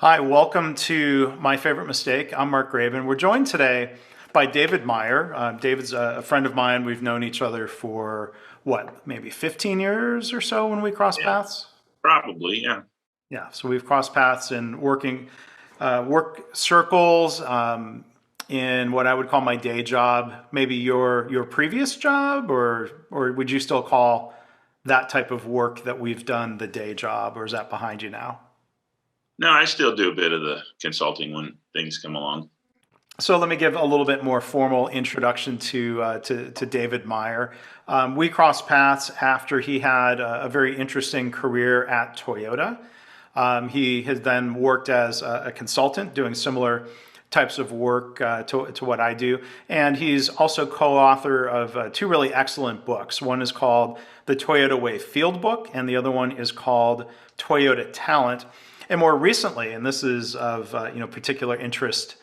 Hi, welcome to My Favorite Mistake. I'm Mark Graven. We're joined today by David Meier. David's a friend of mine. We've known each other for maybe 15 years or so when we cross Yeah, paths? probably. Yeah. Yeah, so we've crossed paths in work circles, in what I would call my day job, maybe your previous job, or would you still call that type of work that we've done the day job, or is that behind you now? No, I still do a bit of the consulting when things come along. So let me give a little bit more formal introduction to David Meier. We crossed paths after he had a very interesting career at Toyota. He has then worked as a consultant doing similar types of work to what I do. And he's also co-author of two really excellent books. One is called The Toyota Way Fieldbook, and the other one is called Toyota Talent. And more recently, and this is of particular interest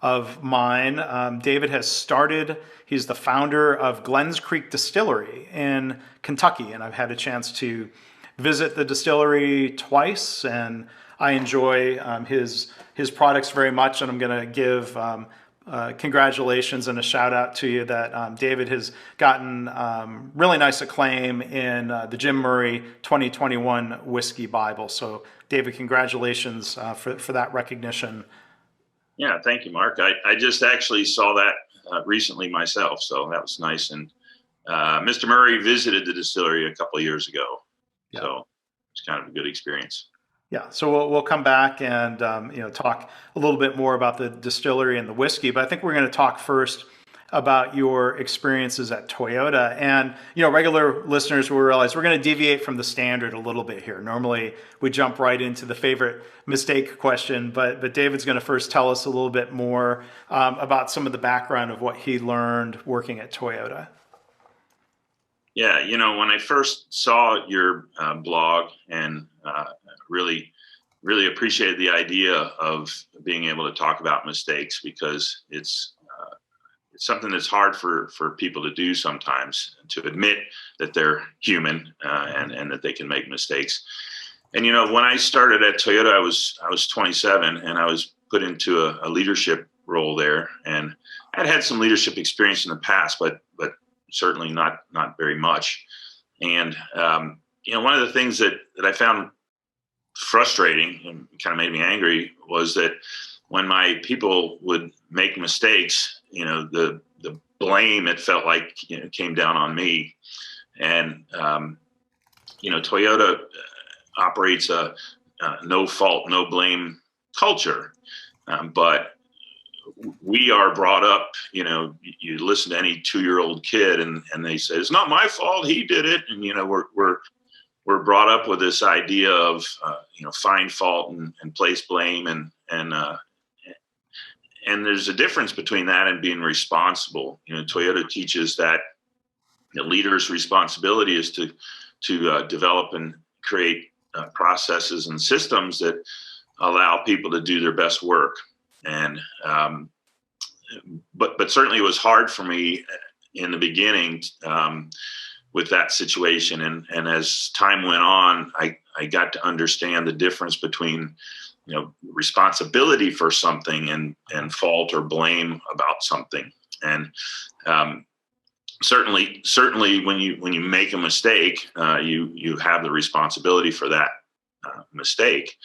of mine. David has started, he's the founder of Glens Creek Distillery in Kentucky, and I've had a chance to visit the distillery twice, and I enjoy his products very much. And I'm going to give congratulations and a shout out to you that David has gotten really nice acclaim in the Jim Murray 2021 Whiskey Bible. So, David, congratulations for that recognition. Yeah, thank you, Mark. I just actually saw that recently myself, so that was nice. And Mr. Murray visited the distillery a couple of years ago, Yeah. so it's kind of a good experience. Yeah, so we'll come back and talk a little bit more about the distillery and the whiskey, but I think we're going to talk first about your experiences at Toyota. And regular listeners will realize we're going to deviate from the standard a little bit here. Normally, we jump right into the favorite mistake question, but David's going to first tell us a little bit more about some of the background of what he learned working at Toyota. Yeah, when I first saw your blog and really, really appreciated the idea of being able to talk about mistakes because it's something that's hard for people to do sometimes, to admit that they're human and that they can make mistakes. And when I started at Toyota, I was 27 and I was put into a leadership role there, and I'd had some leadership experience in the past, but certainly not very much. And one of the things that I found frustrating and kind of made me angry was that when my people would make mistakes, the blame, it felt like came down on me. And Toyota operates a no fault, no blame culture, but we are brought up, you listen to any 2-year-old kid and they say, it's not my fault, he did it. And, we're brought up with this idea of, find fault and place blame. And there's a difference between that and being responsible. Toyota teaches that the leader's responsibility is to develop and create processes and systems that allow people to do their best work. And but certainly it was hard for me in the beginning with that situation. And as time went on, I got to understand the difference between responsibility for something and fault or blame about something. And certainly when you make a mistake, you have the responsibility for that mistake.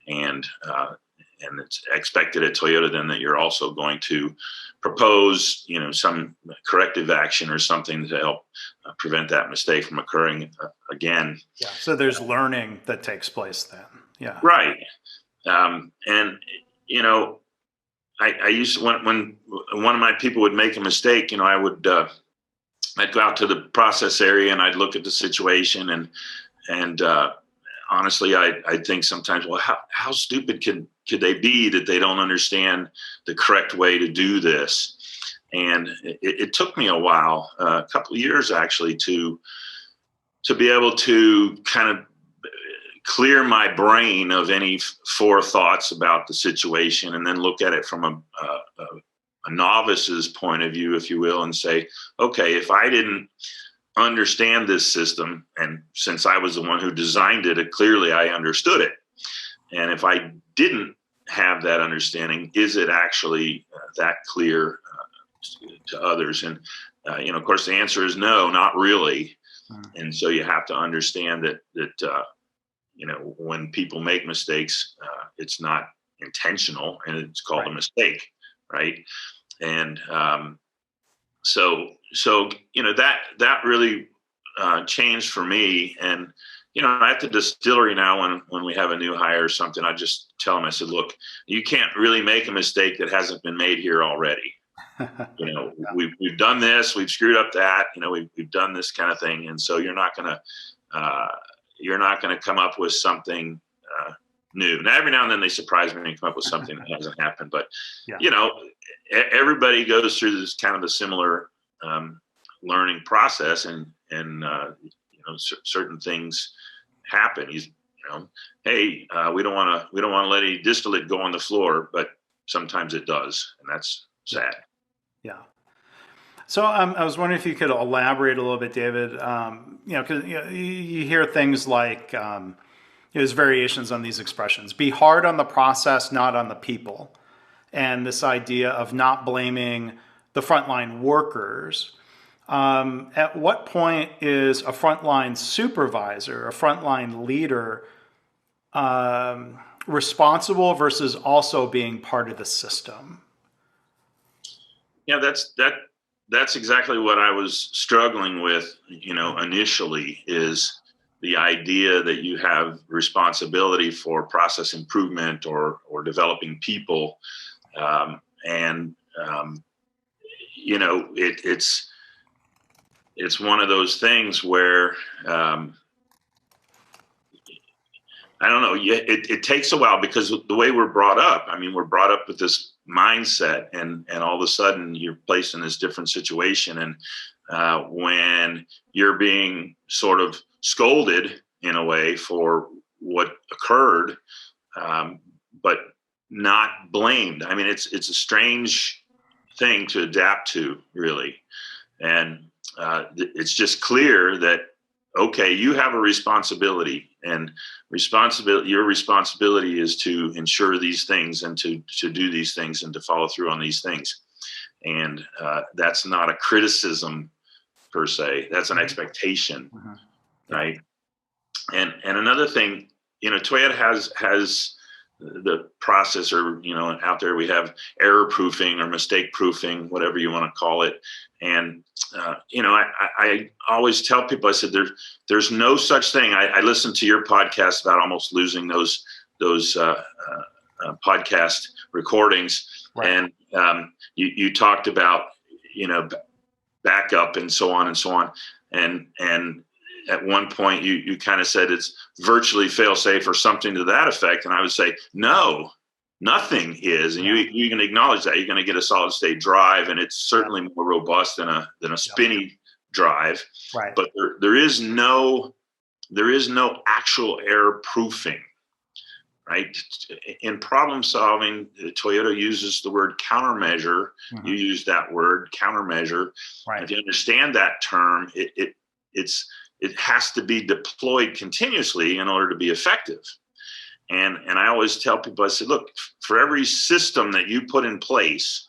And it's expected at Toyota then that you're also going to propose, some corrective action or something to help prevent that mistake from occurring again. Yeah. So there's learning that takes place then. Yeah. Right. And I used to, when one of my people would make a mistake, I'd go out to the process area and I'd look at the situation and honestly, I think sometimes, well, how stupid could they be that they don't understand the correct way to do this? And it took me a while, a couple of years actually, to be able to kind of clear my brain of any forethoughts about the situation and then look at it from a novice's point of view, if you will, and say, okay, if I didn't understand this system, and since I was the one who designed it, clearly I understood it. And if I didn't have that understanding, is it actually that clear to others? And of course, the answer is no, not really. And so you have to understand that when people make mistakes, it's not intentional, and it's called a mistake, right? And so that really changed for me. And at the distillery now, when we have a new hire or something, I just tell them, I said, look, you can't really make a mistake that hasn't been made here already. We've done this, we've screwed up that, we've done this kind of thing. And so you're not going to come up with something new. Now, every now and then they surprise me and come up with something that hasn't happened, but everybody goes through this kind of a similar learning process, and certain things happen. Hey, we don't want to let any distillate go on the floor, but sometimes it does, and that's sad. Yeah. So I was wondering if you could elaborate a little bit, David. Because you hear things like there's variations on these expressions: "Be hard on the process, not on the people," and this idea of not blaming the frontline workers. At what point is a frontline supervisor, a frontline leader, responsible versus also being part of the system? Yeah, that's exactly what I was struggling with, initially, is the idea that you have responsibility for process improvement or developing people. It's one of those things where, I don't know. It takes a while, because the way we're brought up, we're brought up with this mindset, and all of a sudden you're placed in this different situation. And when you're being sort of scolded in a way for what occurred, but not blamed. It's a strange thing to adapt to, really. And it's just clear that, okay, you have a responsibility, and your responsibility is to ensure these things, and to do these things, and to follow through on these things. And that's not a criticism per se. That's an expectation, right? And another thing, Toyota has the process, or out there we have error proofing or mistake proofing, whatever you want to call it. And I always tell people, I said, there's no such thing. I listened to your podcast about almost losing those podcast recordings, right. And you talked about backup and so on and so on, and at one point you kind of said it's virtually fail safe or something to that effect, and I would say no. Nothing is, and you can acknowledge that. You're going to get a solid state drive, and it's certainly more robust than a spinny drive. Right. But there is no actual error proofing, right? In problem solving, Toyota uses the word countermeasure. Mm-hmm. You use that word, countermeasure. Right. If you understand that term, it has to be deployed continuously in order to be effective. And I always tell people, I said, look, for every system that you put in place,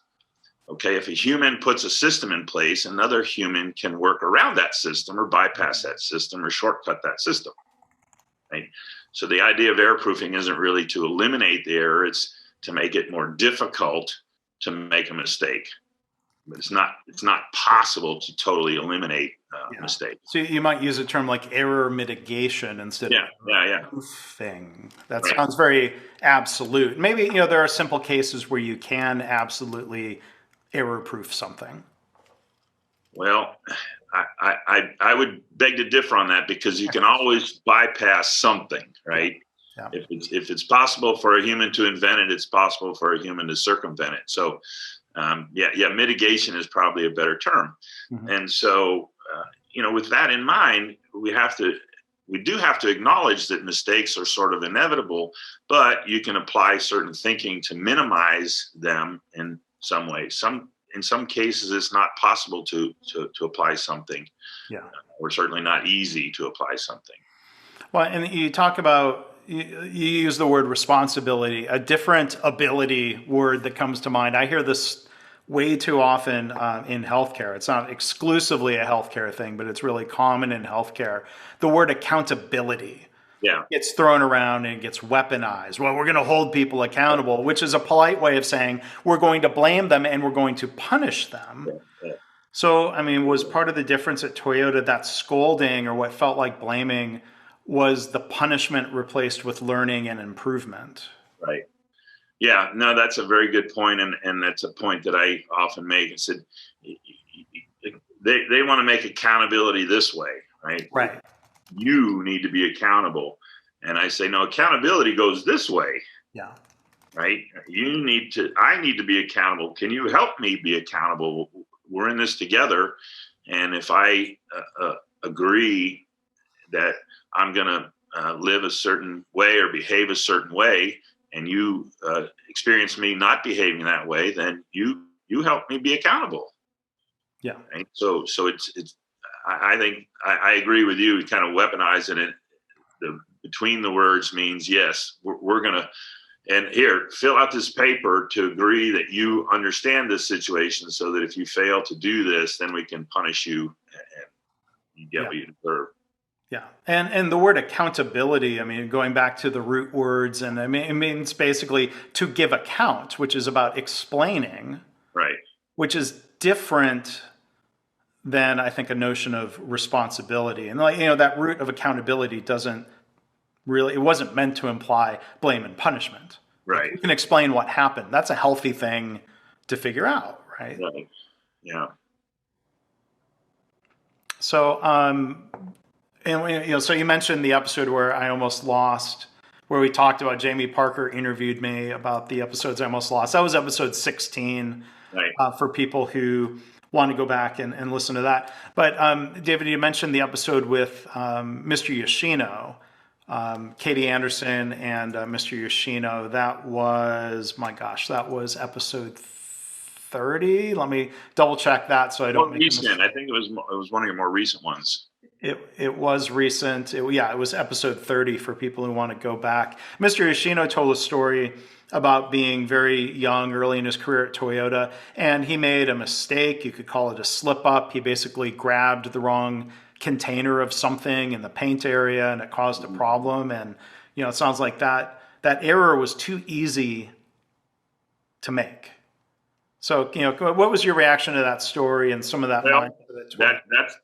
okay, if a human puts a system in place, another human can work around that system or bypass that system or shortcut that system, right? So the idea of error proofing isn't really to eliminate the error, it's to make it more difficult to make a mistake. But it's not possible to totally eliminate mistakes. So you might use a term like error mitigation instead of proofing. That sounds very absolute. Maybe there are simple cases where you can absolutely error proof something. Well, I would beg to differ on that, because you can always bypass something, right? Yeah. If it's possible for a human to invent it, it's possible for a human to circumvent it. So. Mitigation is probably a better term. Mm-hmm. And so, with that in mind, we do have to acknowledge that mistakes are sort of inevitable, but you can apply certain thinking to minimize them in some way. In some cases, it's not possible to apply something, or certainly not easy to apply something. Well, and you talk about you use the word responsibility, a different ability word that comes to mind. I hear this way too often in healthcare. It's not exclusively a healthcare thing, but it's really common in healthcare. The word accountability Yeah. gets thrown around and gets weaponized. Well, we're going to hold people accountable, which is a polite way of saying we're going to blame them and we're going to punish them. Yeah. So, I mean, was part of the difference at Toyota that scolding or what felt like blaming was the punishment replaced with learning and improvement? Right. Yeah, no, that's a very good point, and that's a point that I often make. I said they want to make accountability this way, right? Right. You need to be accountable, and I say no, accountability goes this way, Yeah. right? I need to be accountable. Can you help me be accountable? We're in this together, and if I agree that I'm going to live a certain way or behave a certain way, and you experience me not behaving that way, then you help me be accountable. Yeah. Right? So it's I think I agree with you. Kind of weaponizing it between the words means yes, we're gonna, and here, fill out this paper to agree that you understand this situation, so that if you fail to do this, then we can punish you and you get what you deserve. Yeah. And the word accountability, I mean, going back to the root words, and I mean, it means basically to give account, which is about explaining, Right. which is different than I think a notion of responsibility. And like, that root of accountability doesn't really, it wasn't meant to imply blame and punishment. Right. Like, you can explain what happened. That's a healthy thing to figure out, right? Right. Yeah. So, and so you mentioned the episode where I almost lost, where we talked about Jamie Parker interviewed me about the episodes I almost lost. That was episode 16. Right. For people who want to go back and listen to that. But David, you mentioned the episode with Mr. Yoshino, Katie Anderson and Mr. Yoshino. That was, my gosh, that was episode 30. Let me double check that so I don't make a mistake. I think it was one of your more recent ones. It was recent. It was episode 30 for people who want to go back. Mr. Yoshino told a story about being very young, early in his career at Toyota, and he made a mistake. You could call it a slip up. He basically grabbed the wrong container of something in the paint area, and it caused a problem. And it sounds like that error was too easy to make. So, what was your reaction to that story and some of that? Well,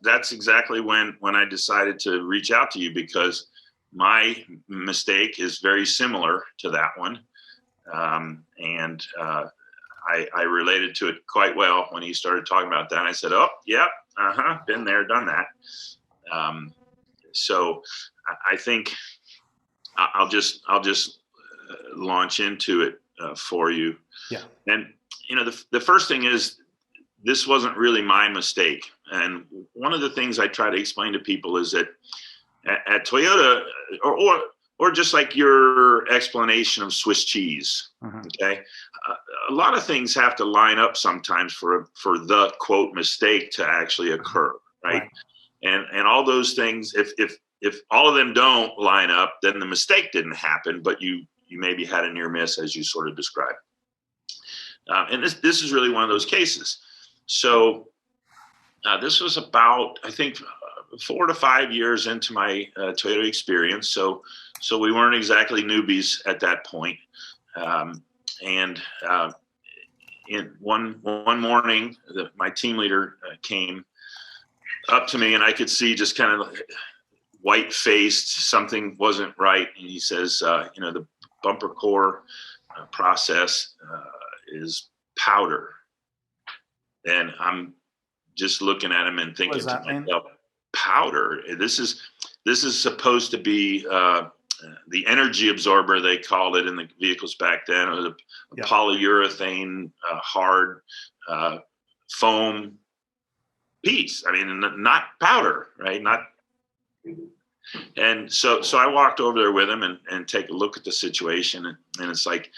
that's exactly when I decided to reach out to you, because my mistake is very similar to that one. And I related to it quite well when he started talking about that. And I said, oh, yeah, been there, done that. So I think I'll just launch into it for you. Yeah. And the first thing is, this wasn't really my mistake. And one of the things I try to explain to people is that at Toyota, or just like your explanation of Swiss cheese, okay, a lot of things have to line up sometimes for the quote mistake to actually occur, right? And all those things, if all of them don't line up, then the mistake didn't happen, but you maybe had a near miss, as you sort of described. And this is really one of those cases. So this was about, I think, 4 to 5 years into my Toyota experience. So we weren't exactly newbies at that point. And in one morning, my team leader came up to me, and I could see just kind of white-faced, something wasn't right. And he says, the bumper core process is powder. And I'm just looking at him and thinking to myself, powder? This is supposed to be the energy absorber, they called it in the vehicles back then. It was a polyurethane, hard foam piece. I mean, not powder, right? And so I walked over there with him and take a look at the situation. And it's like,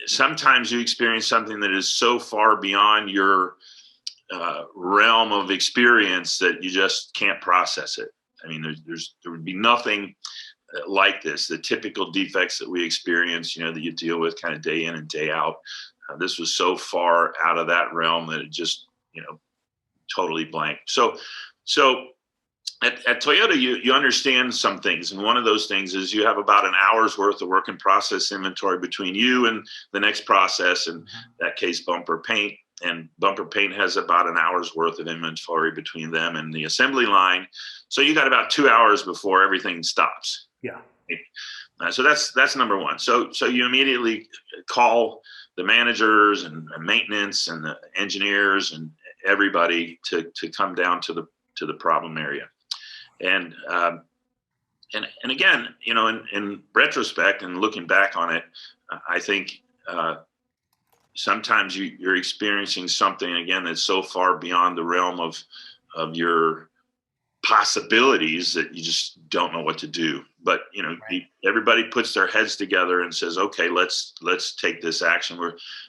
sometimes you experience something that is so far beyond your realm of experience that you just can't process it. I mean, there would be nothing like this, the typical defects that we experience, that you deal with kind of day in and day out. This was so far out of that realm that it just, totally blank. So at Toyota, you understand some things. And one of those things is you have about an hour's worth of work in process inventory between you and the next process. In that case, bumper paint. And bumper paint has about an hour's worth of inventory between them and the assembly line. So you got about 2 hours before everything stops. Yeah. So that's number one. So you immediately call the managers and maintenance and the engineers and everybody to come down to the problem area. And again, in retrospect and looking back on it, I think sometimes you're experiencing something again that's so far beyond the realm of your possibilities that you just don't know what to do. But right. Everybody puts their heads together and says, okay, let's take this action.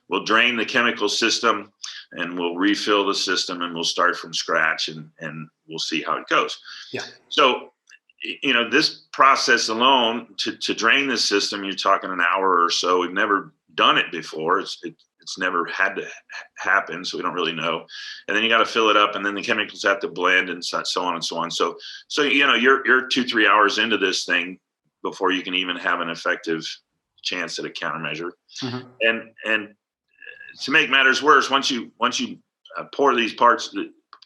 We'll drain the chemical system and we'll refill the system and we'll start from scratch and we'll see how it goes. Yeah. So this process alone to drain the system, you're talking an hour or so. We've never done it before. It's never had to happen, so we don't really know. And then you got to fill it up, and then the chemicals have to blend, and so on and so on. So you're 2-3 hours into this thing before you can even have an effective chance at a countermeasure. Mm-hmm. And to make matters worse, once you pour these parts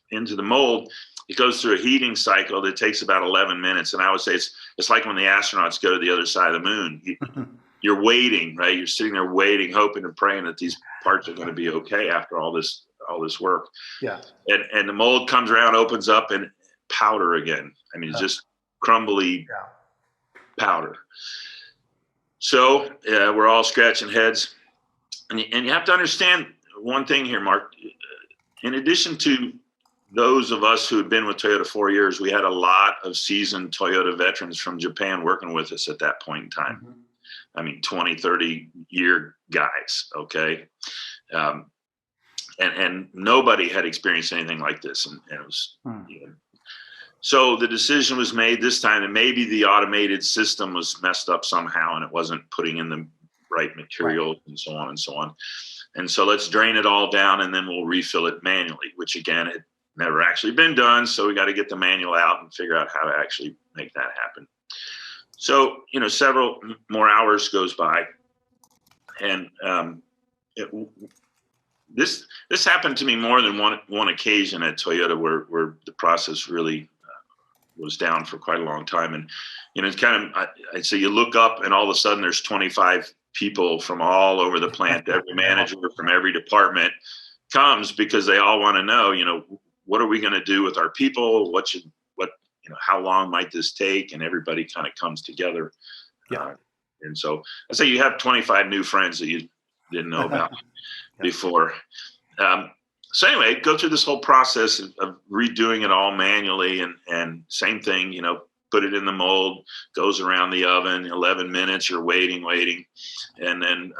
into the mold, it goes through a heating cycle that takes about 11 minutes. And I would say it's like when the astronauts go to the other side of the moon. You're waiting, right? You're sitting there waiting, hoping and praying that these parts are going to be okay after all this work. Yeah. And the mold comes around, opens up, and powder again. I mean, it's just crumbly powder. So we're all scratching heads. And you have to understand one thing here, Mark. In addition to those of us who had been with Toyota 4 years, we had a lot of seasoned Toyota veterans from Japan working with us at that point in time. Mm-hmm. I mean, 20, 30-year guys, okay? And nobody had experienced anything like this. And it was, So the decision was made this time that maybe the automated system was messed up somehow and it wasn't putting in the right material and so on and so on. And so let's drain it all down and then we'll refill it manually, which again, had never actually been done. So we got to get the manual out and figure out how to actually make that happen. So, several more hours goes by, and this happened to me more than one occasion at Toyota where the process really was down for quite a long time. And, it's kind of, I'd say you look up and all of a sudden there's 25 people from all over the plant. Every manager from every department comes because they all want to know, what are we going to do with our people? How long might this take? And everybody kind of comes together. Yeah. And so I say you have 25 new friends that you didn't know about before. So anyway, go through this whole process of redoing it all manually and same thing, put it in the mold, goes around the oven, 11 minutes, you're waiting. And then,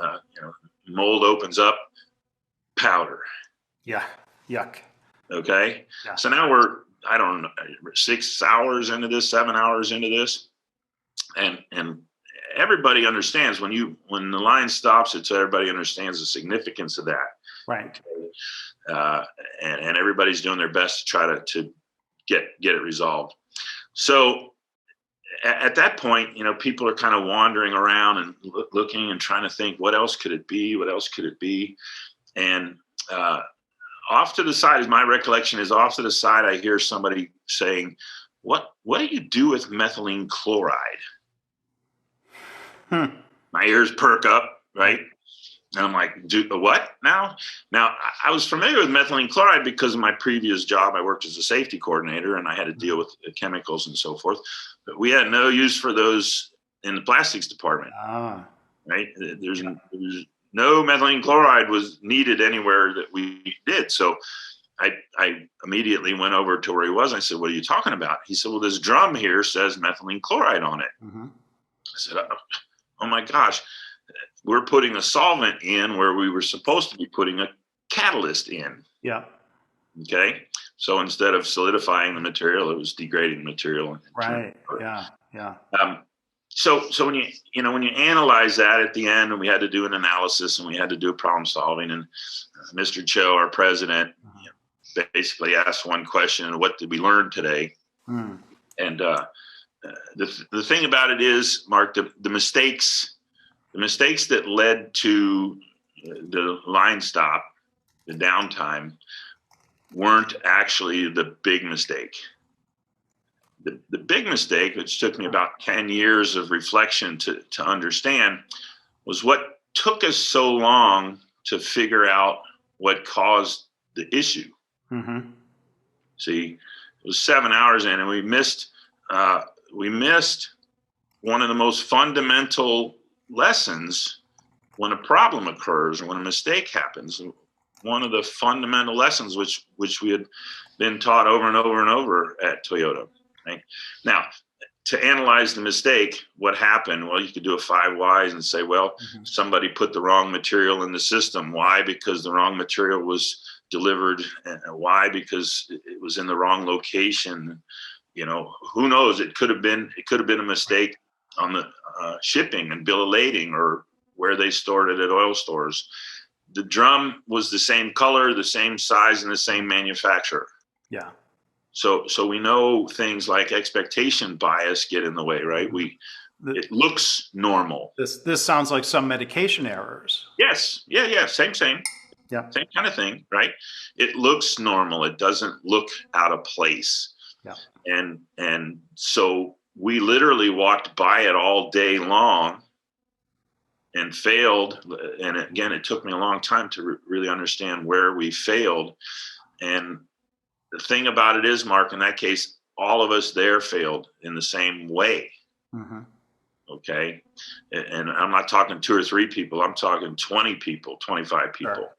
mold opens up, powder. Yeah. Yuck. Okay. Yeah. So now we're, 6 hours into this, 7 hours into this. And everybody understands when the line stops, everybody understands the significance of that. Right. Okay? And everybody's doing their best to try to get it resolved. So at that point, people are kind of wandering around and looking and trying to think, what else could it be? What else could it be? And, off to the side, my recollection is off to the side, I hear somebody saying, what do you do with methylene chloride? My ears perk up, right? And I'm like, what now? Now, I was familiar with methylene chloride because of my previous job. I worked as a safety coordinator and I had to deal with chemicals and so forth. But we had no use for those in the plastics department, right? There's no methylene chloride was needed anywhere that we did. So I immediately went over to where he was. I said, what are you talking about? He said, well, this drum here says methylene chloride on it. Mm-hmm. I said, oh my gosh, we're putting a solvent in where we were supposed to be putting a catalyst in. Yeah. Okay. So instead of solidifying the material, it was degrading the material. Right. Yeah. Yeah. So when when you analyze that at the end, and we had to do an analysis and we had to do problem solving, and Mr. Cho, our president, basically asked one question: what did we learn today? And the thing about it is, Mark, the mistakes that led to the line stop, the downtime, weren't actually the big mistake. The big mistake, which took me about 10 years of reflection to understand, was what took us so long to figure out what caused the issue. See, it was 7 hours in, and we missed one of the most fundamental lessons when a problem occurs or when a mistake happens. One of the fundamental lessons which we had been taught over and over and over at Toyota. Right? Now, to analyze the mistake, what happened? Well, you could do a 5 whys and say, well, somebody put the wrong material in the system. Why? Because the wrong material was delivered. Why? Because it was in the wrong location. Who knows? It could have been a mistake on the shipping and bill of lading, or where they stored it at oil stores. The drum was the same color, the same size, and the same manufacturer. Yeah. So we know things like expectation bias get in the way, right? It looks normal. This sounds like some medication errors. Yes. Yeah. Same. Yeah. Same kind of thing, right? It looks normal. It doesn't look out of place. Yeah. And so we literally walked by it all day long and failed. And again, it took me a long time to really understand where we failed. And the thing about it is, Mark, in that case, all of us there failed in the same way. Okay. And I'm not talking 2 or 3 people. I'm talking 20 people, 25 people. Sure.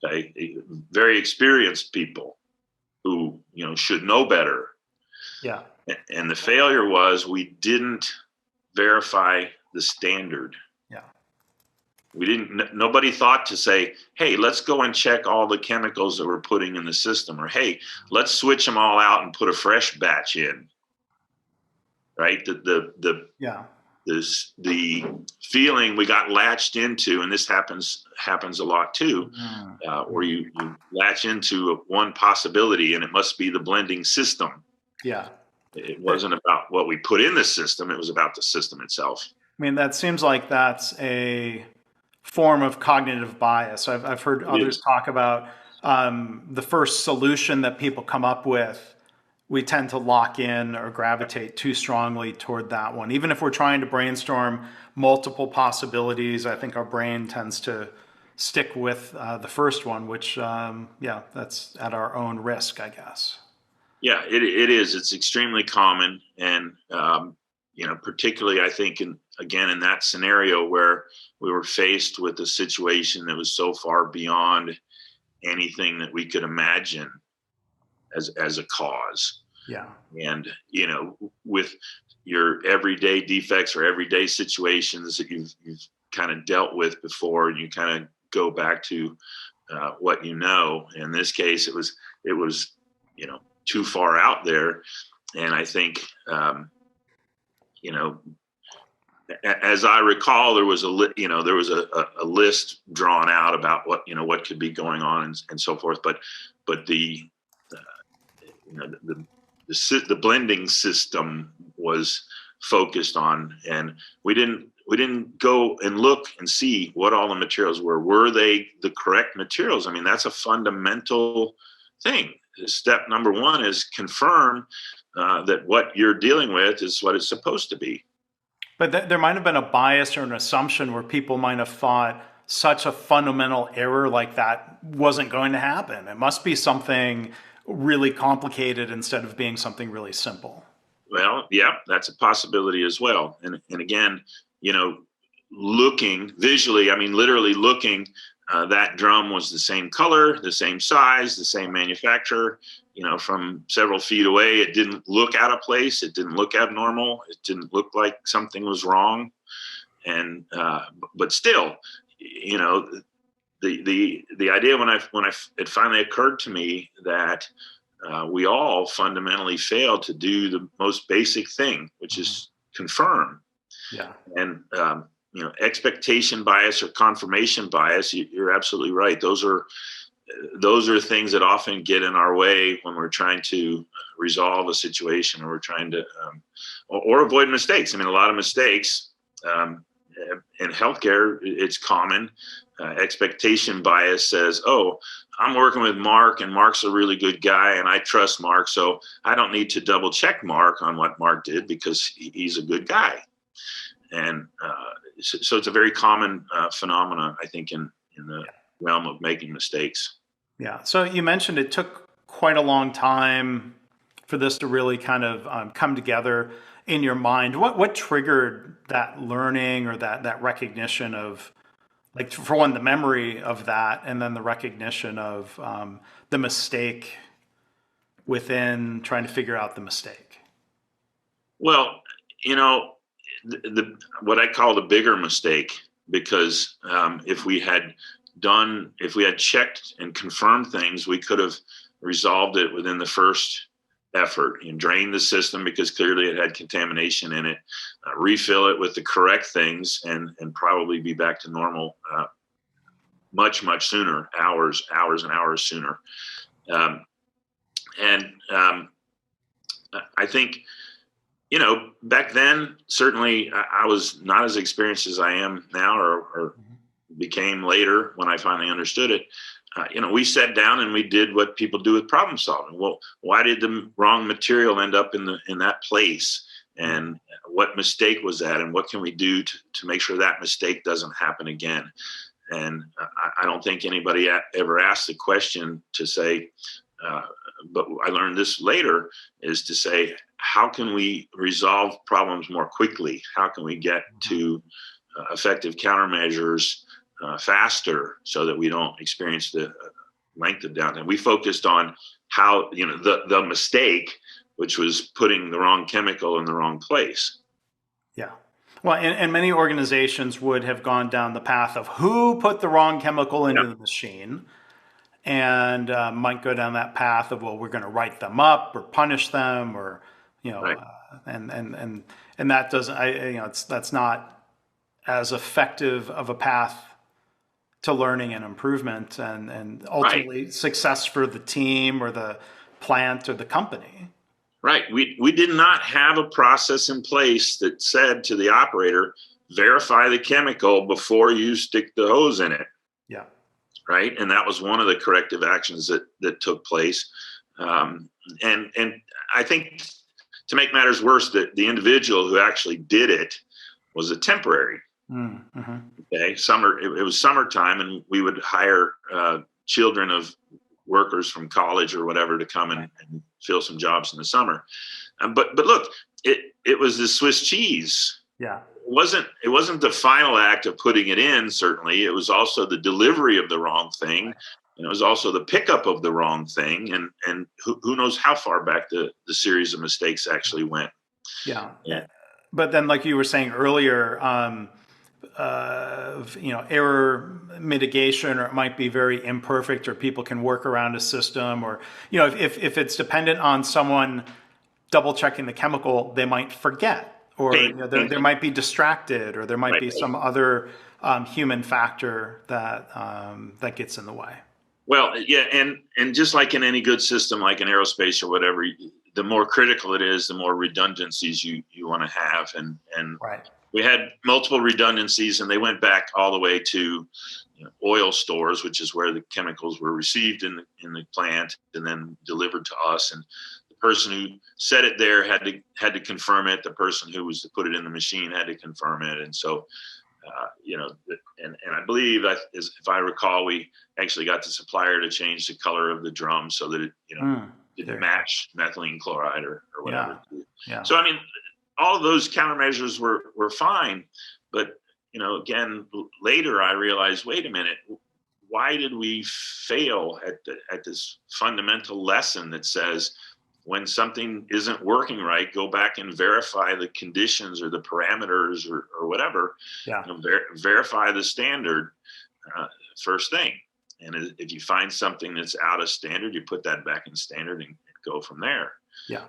Okay. Very experienced people who, should know better. Yeah. And the failure was we didn't verify the standard. Yeah. Nobody thought to say, hey, let's go and check all the chemicals that we're putting in the system, or, hey, let's switch them all out and put a fresh batch in. Right. The feeling we got latched into, and this happens a lot too, where you latch into one possibility, and it must be the blending system. Yeah. It wasn't about what we put in the system. It was about the system itself. I mean, that seems like that's a form of cognitive bias. I've heard others talk about the first solution that people come up with. We tend to lock in or gravitate too strongly toward that one. Even if we're trying to brainstorm multiple possibilities, I think our brain tends to stick with the first one, which, that's at our own risk, I guess. Yeah, it is. It's extremely common. And, particularly, I think, in that scenario where we were faced with a situation that was so far beyond anything that we could imagine as a cause. Yeah. And, with your everyday defects or everyday situations that you've kind of dealt with before, and you kind of go back to what in this case, it was too far out there. And I think, as I recall, there was a list drawn out about what could be going on and so forth. But the blending system was focused on, and we didn't go and look and see what all the materials were. Were they the correct materials? I mean, that's a fundamental thing. Step number 1 is confirm that what you're dealing with is what it's supposed to be. But there might have been a bias or an assumption where people might have thought such a fundamental error like that wasn't going to happen. It must be something really complicated instead of being something really simple. Well, yeah, that's a possibility as well. And again, looking visually, literally looking, that drum was the same color, the same size, the same manufacturer. From several feet away, it didn't look out of place. It didn't look abnormal. It didn't look like something was wrong. And but still, the idea when it finally occurred to me that we all fundamentally failed to do the most basic thing, which is confirm. Yeah. And expectation bias or confirmation bias, you're absolutely right. Those are things that often get in our way when we're trying to resolve a situation, or we're trying to or avoid mistakes. I mean, a lot of mistakes in healthcare, it's common. Expectation bias says, oh, I'm working with Mark, and Mark's a really good guy, and I trust Mark, so I don't need to double check Mark on what Mark did because he's a good guy. And so it's a very common phenomenon, I think, in the realm of making mistakes. Yeah. So you mentioned it took quite a long time for this to really kind of come together in your mind. What triggered that learning, or that recognition of, like, for one, the memory of that, and then the recognition of the mistake within trying to figure out the mistake? Well, the what I call the bigger mistake, because if we had checked and confirmed things, we could have resolved it within the first effort and drain the system because clearly it had contamination in it, refill it with the correct things, and probably be back to normal much sooner, hours and hours sooner. And I think, back then, certainly I was not as experienced as I am now, or became later when I finally understood it. We sat down and we did what people do with problem solving. Well, why did the wrong material end up in that place? And what mistake was that? And what can we do to make sure that mistake doesn't happen again? And I don't think anybody ever asked the question to say, but I learned this later, is to say, how can we resolve problems more quickly? How can we get to effective countermeasures faster so that we don't experience the length of downtime? We focused on how, the mistake, which was putting the wrong chemical in the wrong place. Yeah. Well, and many organizations would have gone down the path of who put the wrong chemical into the machine, and might go down that path of, well, we're going to write them up or punish them, or Right. And that doesn't, that's not as effective of a path to learning and improvement, and ultimately success for the team or the plant or the company. Right. We did not have a process in place that said to the operator, verify the chemical before you stick the hose in it. Yeah. Right. And that was one of the corrective actions that took place. And I think, to make matters worse, that the individual who actually did it was a temporary. Mm-hmm. Okay. It was summertime, and we would hire children of workers from college or whatever to come and fill some jobs in the summer. But look, it was the Swiss cheese. Yeah. It wasn't the final act of putting it in. Certainly, it was also the delivery of the wrong thing. And it was also the pickup of the wrong thing. And who knows how far back the series of mistakes actually went. Yeah. But then, like you were saying earlier, error mitigation, or it might be very imperfect, or people can work around a system, or, if it's dependent on someone double checking the chemical, they might forget, or they might be distracted, or there might be some other human factor that gets in the way. Well, yeah, and just like in any good system, like in aerospace or whatever, the more critical it is, the more redundancies you want to have, and we had multiple redundancies, and they went back all the way to oil stores, which is where the chemicals were received in the plant and then delivered to us. And the person who set it there had to confirm it. The person who was to put it in the machine had to confirm it, and so. And I believe that if I recall, we actually got the supplier to change the color of the drum so that it didn't match methylene chloride or whatever. Yeah. So I mean, all of those countermeasures were fine, but again, later I realized, wait a minute, why did we fail at this fundamental lesson that says, when something isn't working right, go back and verify the conditions or the parameters or whatever. Yeah. Verify the standard first thing. And if you find something that's out of standard, you put that back in standard and go from there. Yeah.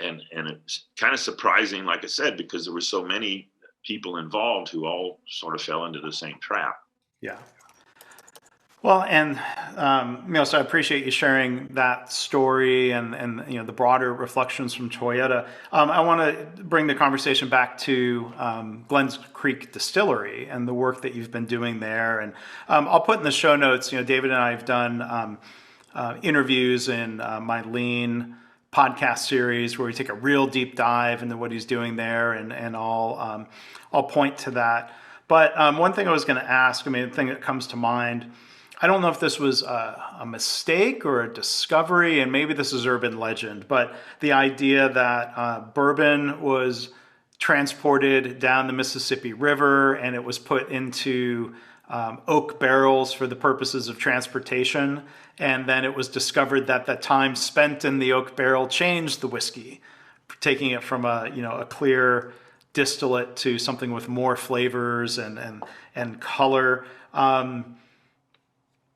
and it's kind of surprising, like I said, because there were so many people involved who all sort of fell into the same trap. Yeah. Well, and so I appreciate you sharing that story and the broader reflections from Toyota. I want to bring the conversation back to Glens Creek Distillery and the work that you've been doing there. And I'll put in the show notes. David and I have done interviews in my Lean podcast series where we take a real deep dive into what he's doing there, and I'll point to that. But one thing I was going to ask, the thing that comes to mind. I don't know if this was a mistake or a discovery, and maybe this is urban legend, but the idea that bourbon was transported down the Mississippi River and it was put into oak barrels for the purposes of transportation, and then it was discovered that the time spent in the oak barrel changed the whiskey, taking it from a clear distillate to something with more flavors and color.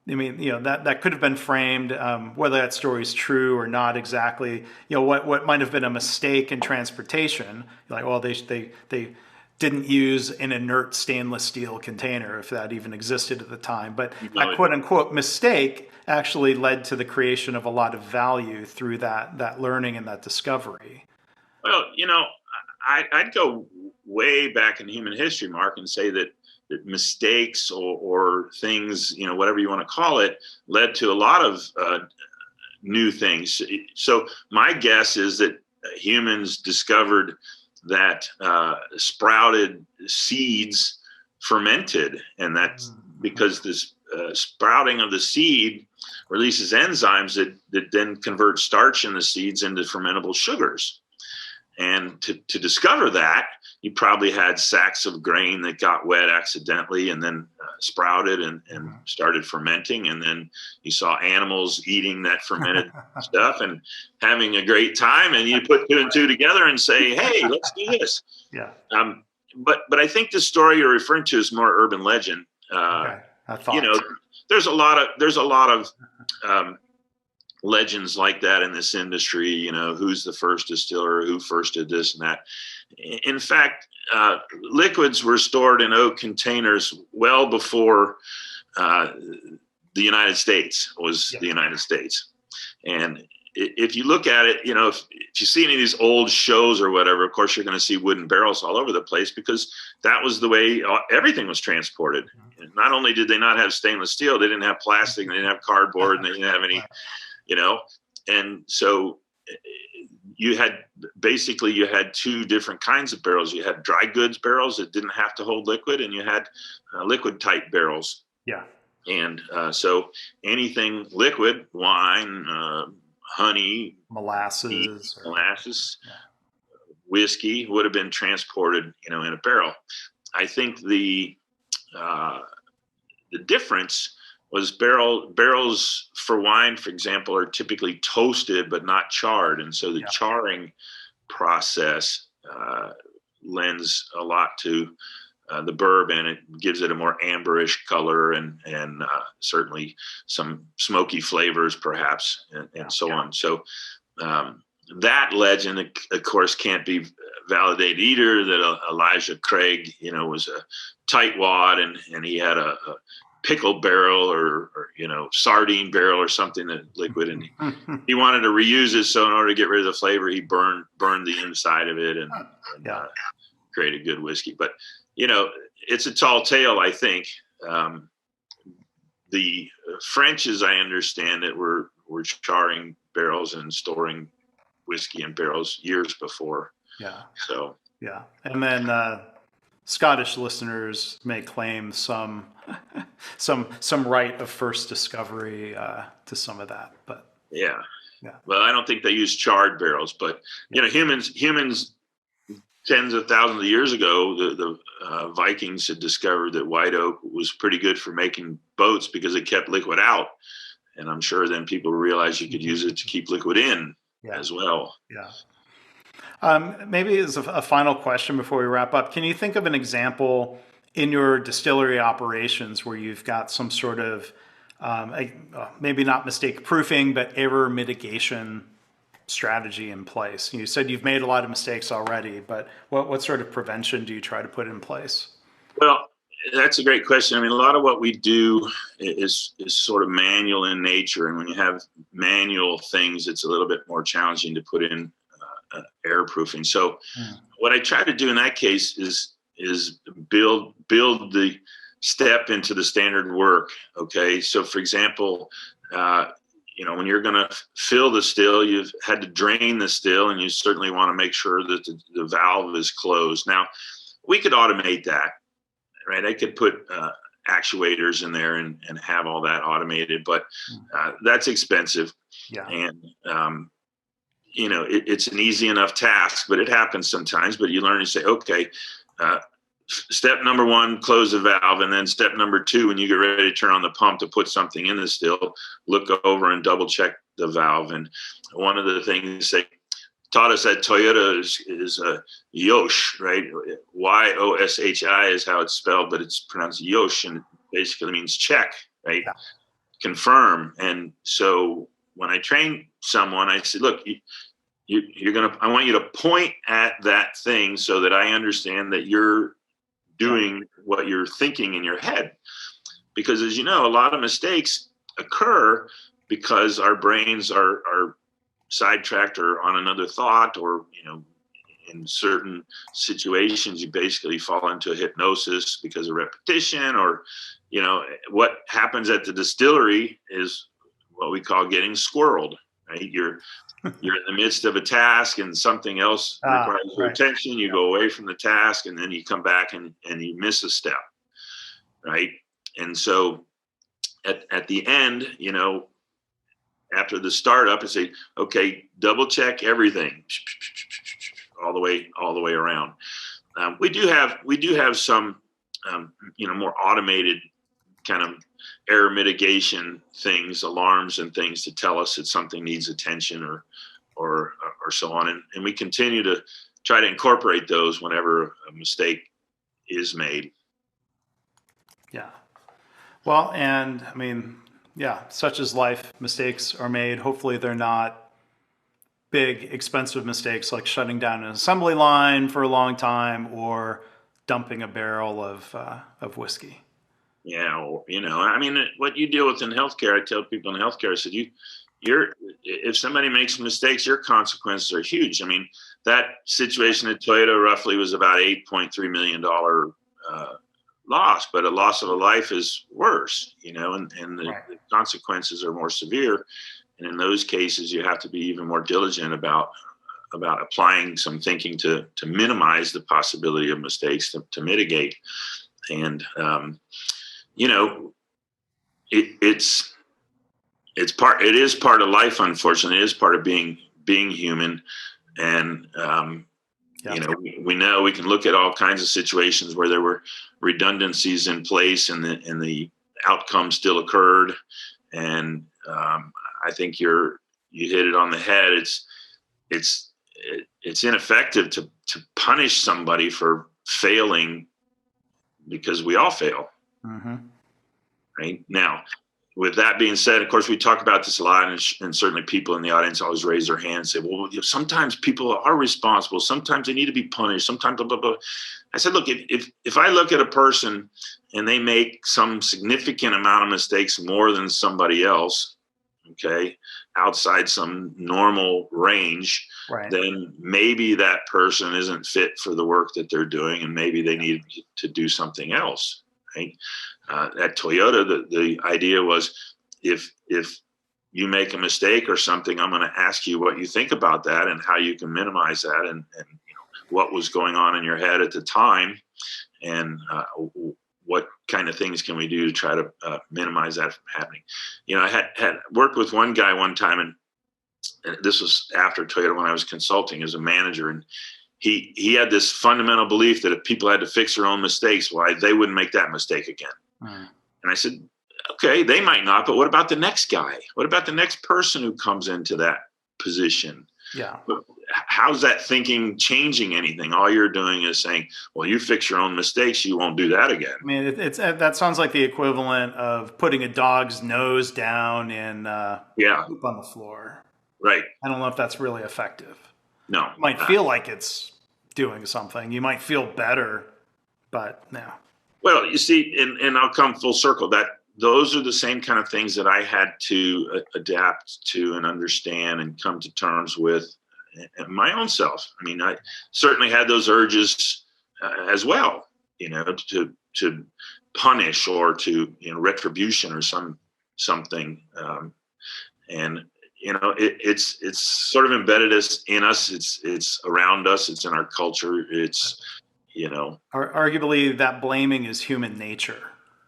That could have been framed, whether that story is true or not exactly. What might have been a mistake in transportation, like, well, they didn't use an inert stainless steel container, if that even existed at the time. But that quote unquote mistake actually led to the creation of a lot of value through that learning and that discovery. Well, I'd go way back in human history, Mark, and say that mistakes or things, whatever you want to call it, led to a lot of new things. So my guess is that humans discovered that sprouted seeds fermented, and that's because this sprouting of the seed releases enzymes that then convert starch in the seeds into fermentable sugars. And to discover that, you probably had sacks of grain that got wet accidentally and then sprouted and started fermenting. And then you saw animals eating that fermented stuff and having a great time. And you put two and two together and say, hey, let's do this. Yeah. But I think the story you're referring to is more urban legend. Okay. I thought. There's a lot of legends like that in this industry, who's the first distiller, who first did this and that. In fact, liquids were stored in oak containers well before the United States was the United States. And if you look at it, if you see any of these old shows or whatever, of course, you're going to see wooden barrels all over the place because that was the way everything was transported. And not only did they not have stainless steel, they didn't have plastic, they didn't have cardboard, and they didn't have any and so you had two different kinds of barrels. You had dry goods barrels that didn't have to hold liquid, and you had liquid type barrels. Yeah. And so anything liquid, wine, honey, molasses, whiskey would have been transported, in a barrel. I think the difference was barrels for wine, for example, are typically toasted but not charred, and so the charring process lends a lot to the bourbon. It gives it a more amberish color and certainly some smoky flavors, perhaps, and so on. So that legend, of course, can't be validated either. That Elijah Craig, was a tightwad and he had a pickle barrel or sardine barrel or something that liquid, and he wanted to reuse it. So in order to get rid of the flavor, he burned the inside of it and created good whiskey. But it's a tall tale. I think the French, as I understand it, were charring barrels and storing whiskey in barrels years before. Yeah. So and then Scottish listeners may claim some right of first discovery to some of that, but yeah. Well, I don't think they use charred barrels, but humans tens of thousands of years ago, the Vikings had discovered that white oak was pretty good for making boats because it kept liquid out, and I'm sure then people realized you could use it to keep liquid in as well. Yeah. Maybe as a final question before we wrap up, can you think of an example in your distillery operations where you've got some sort of maybe not mistake proofing, but error mitigation strategy in place? You said you've made a lot of mistakes already, but what sort of prevention do you try to put in place? Well, that's a great question. I mean, a lot of what we do is sort of manual in nature, and when you have manual things, it's a little bit more challenging to put in air proofing. So, what I try to do in that case is build the step into the standard work. Okay, so for example, when you're going to fill the still, you've had to drain the still, and you certainly want to make sure that the valve is closed. Now, we could automate that, right? I could put actuators in there and have all that automated, but that's expensive. Yeah. And, it's an easy enough task, but it happens sometimes. But you learn to say, okay, step number one, close the valve. And then step number two, when you get ready to turn on the pump to put something in the still, look over and double check the valve. And one of the things they taught us at Toyota is a Yosh, right? Yoshi is how it's spelled, but it's pronounced Yosh, and it basically means check, right? Yeah. Confirm. And so when I train someone, I said, look, I want you to point at that thing so that I understand that you're doing what you're thinking in your head. Because as you know, a lot of mistakes occur because our brains are sidetracked or on another thought, or in certain situations you basically fall into a hypnosis because of repetition, or what happens at the distillery is what we call getting squirreled, right? You're in the midst of a task and something else requires your attention. You go away from the task, and then you come back and you miss a step, right? And so at the end, after the startup, I say, okay, double check everything all the way around. We do have some more automated kind of error mitigation things, alarms and things to tell us that something needs attention or so on. And we continue to try to incorporate those whenever a mistake is made. Yeah. Well, and I mean, yeah, such is life. Mistakes are made. Hopefully they're not big, expensive mistakes like shutting down an assembly line for a long time or dumping a barrel of whiskey. Yeah, I mean, what you deal with in healthcare, I tell people in healthcare, I said, if somebody makes mistakes, your consequences are huge. I mean, that situation at Toyota roughly was about $8.3 million loss, but a loss of a life is worse, and the consequences are more severe. And in those cases, you have to be even more diligent about applying some thinking to minimize the possibility of mistakes, to mitigate. And it is part of life, unfortunately. It is part of being human. And we know we can look at all kinds of situations where there were redundancies in place and the outcome still occurred. And I think you hit it on the head. It's ineffective to punish somebody for failing, because we all fail. Mm-hmm. Right now, with that being said, of course, we talk about this a lot, and certainly people in the audience always raise their hand and say, well, sometimes people are responsible. Sometimes they need to be punished. Sometimes blah, blah, blah. I said, look, if I look at a person and they make some significant amount of mistakes more than somebody else, okay, outside some normal range, then maybe that person isn't fit for the work that they're doing, and maybe they need to do something else, right? At Toyota, the idea was, if you make a mistake or something, I'm going to ask you what you think about that and how you can minimize that, and what was going on in your head at the time, and what kind of things can we do to try to minimize that from happening. I had worked with one guy one time, and this was after Toyota when I was consulting as a manager, and he had this fundamental belief that if people had to fix their own mistakes, why they wouldn't make that mistake again. And I said, okay, they might not, but what about the next guy? What about the next person who comes into that position? Yeah. How's that thinking changing anything? All you're doing is saying, well, you fix your own mistakes, you won't do that again. I mean, that sounds like the equivalent of putting a dog's nose down in poop on the floor. Right. I don't know if that's really effective. No. You might feel like it's doing something. You might feel better, but no. Well, you see, and I'll come full circle. That those are the same kind of things that I had to adapt to and understand and come to terms with my own self. I mean, I certainly had those urges as well, to punish or to retribution or something, and it's sort of embedded in us. It's around us. It's in our culture. It's Arguably, that blaming is human nature.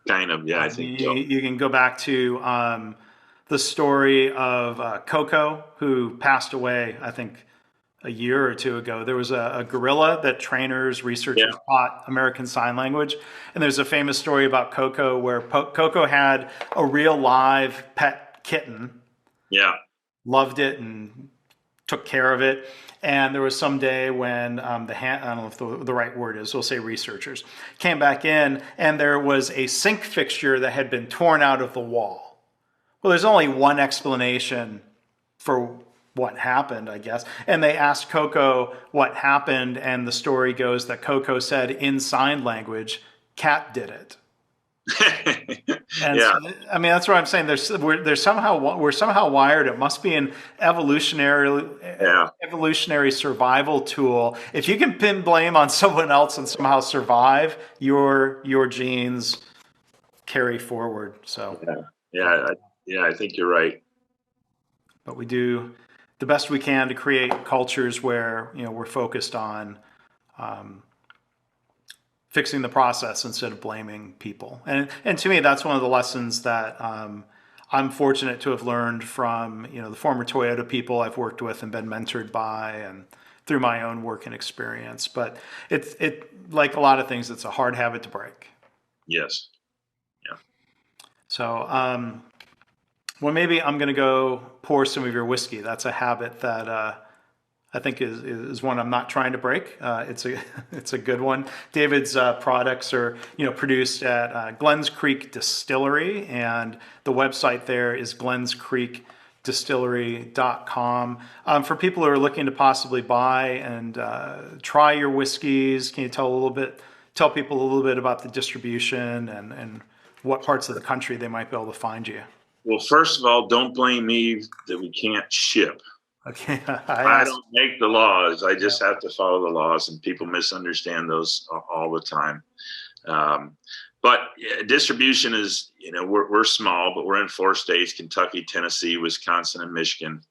kind of, yeah, I think so. You can go back to the story of Coco, who passed away, I think, a year or two ago. There was a gorilla that trainers, researchers Yeah, taught American Sign Language. And there's a famous story about Coco where Coco had a real live pet kitten, yeah. loved it and took care of it. And there was some day when I don't know if the right word is, we'll say researchers, came back in and there was a sink fixture that had been torn out of the wall. Well, there's only one explanation for what happened, I guess. And they asked Coco what happened, and the story goes that Coco said in sign language, "Cat did it." And Yeah, I mean, that's what I'm saying. We're somehow wired. It must be an yeah, evolutionary survival tool. If you can pin blame on someone else and somehow survive, your genes carry forward. So, yeah. I think you're right. but we do the best we can to create cultures where we're focused on fixing the process instead of blaming people. And to me, that's one of the lessons that I'm fortunate to have learned from the former Toyota people I've worked with and been mentored by, and through my own work and experience. But it like a lot of things, it's a hard habit to break. Yes. Yeah. So, well, maybe I'm going to go pour some of your whiskey. That's a habit that I think is one I'm not trying to break. It's a good one. David's products are produced at Glens Creek Distillery, and the website there is glenscreekdistillery.com. For people who are looking to possibly buy and try your whiskeys, can you tell people a little bit about the distribution and what parts of the country they might be able to find you? Well, first of all, don't blame me that we can't ship. Okay, I don't make the laws. I just have to follow the laws, and people misunderstand those all the time. But distribution is, we're small, but we're in 4 states: Kentucky, Tennessee, Wisconsin, and Michigan.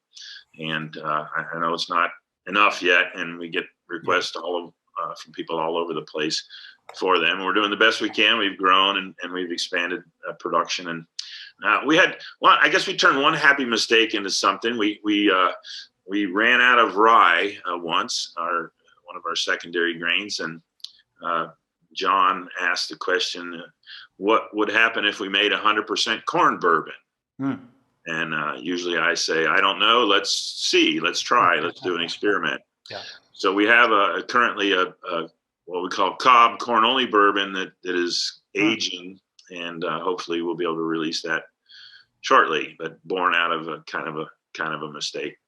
And I know it's not enough yet, and we get requests from people all over the place for them. We're doing the best we can. We've grown and we've expanded production, and I guess we turned one happy mistake into something. We ran out of rye once, one of our secondary grains, and John asked the question, what would happen if we made 100% corn bourbon? And usually I say, I don't know. Let's see. Let's try. Let's do an experiment. Yeah. So we have currently a what we call Cobb corn only bourbon that is aging, and hopefully we'll be able to release that shortly, but born out of a kind of a mistake.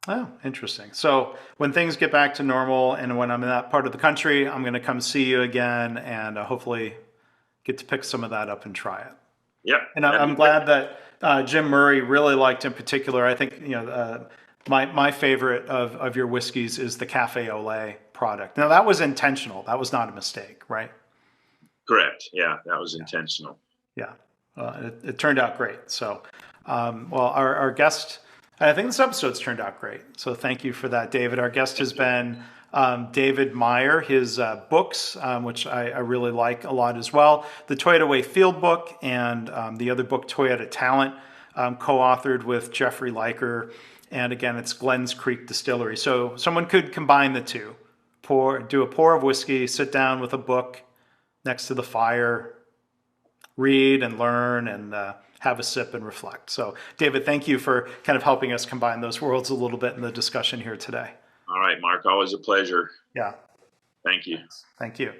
Oh, interesting. So when things get back to normal and when I'm in that part of the country, I'm going to come see you again and hopefully get to pick some of that up and try it. Yep. And I'm glad that Jim Murray really liked in particular. I think, my favorite of your whiskeys is the Cafe au lait product. Now that was intentional. That was not a mistake, right? Correct. Yeah, that was intentional. Yeah. It turned out great. So, our guest, I think this episode's turned out great. So thank you for that, David. Our guest has been David Meier. His books, which I really like a lot as well, the Toyota Way Fieldbook and the other book, Toyota Talent, co-authored with Jeffrey Liker. And again, it's Glens Creek Distillery. So someone could combine the two, do a pour of whiskey, sit down with a book next to the fire, read and learn and have a sip and reflect. So, David, thank you for kind of helping us combine those worlds a little bit in the discussion here today. All right, Mark, always a pleasure. Yeah. Thank you. Thank you.